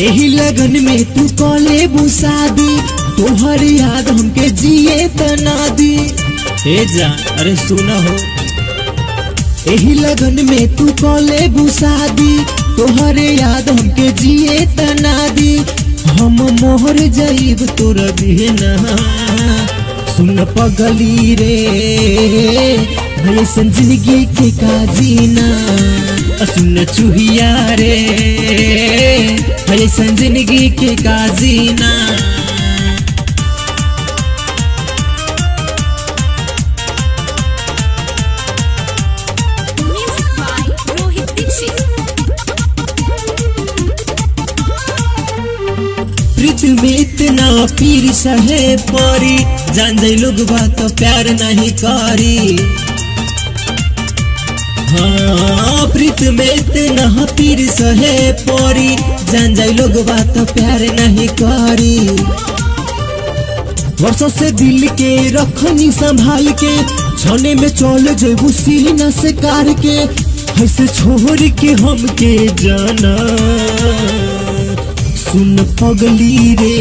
एही लगन में तू कॉले शादी, तोहर याद हमके जिए तना दी। ए जान अरे सुना हो, एही लगन में तू कॉले शादी, तोहर याद हमके जिए तना दी। हम मोहर जाइब तोरा बिना, सुन पगली रे ऐसन जिंदगी के काजीना। सुन चुहिया रे ऐसन जिंदगी के काजीना। प्रीत में इतना पीर सहे परी, जान जाई लोग बात प्यार नहीं करी। हाँ प्रीत में इतना पीर सहे परी, जान जाई लोग बात प्यार नहीं करी। वर्षों से दिल के रखनी संभाल के, छने में चल जेबू सीना से कार के। ऐसे छोड़ के हमके जाना, सुन पगली रे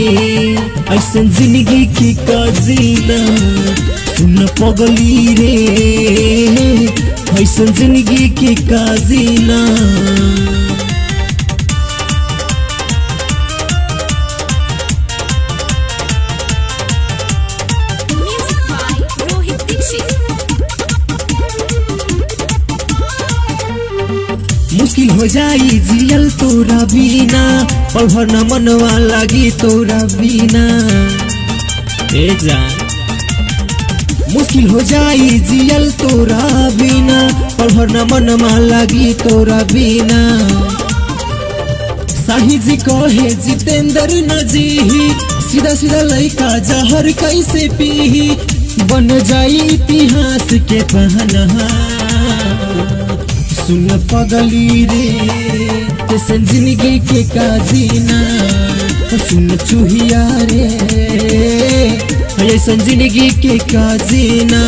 ऐसन जिंदगी की काजीना। सुन पगली रे ऐसन जिंदगी की काजीना। मुश्किल हो जाई जियल तोरा बिना, पल भर न मनवा लगी तोरा बिना। ए जान मुश्किल हो जाई जियल तोरा बिना, पल भर न मनवा लगी तोरा बिना। साही जी कहे जितेंद्र न जीही, सीधा सीधा लइका जहर कैसे पीही। बन जाई इतिहास के पहना, सुन पगली रे ऐसन जिंदगी के काजीना। सुन चुहिया रे ऐसन जिंदगी के काजीना।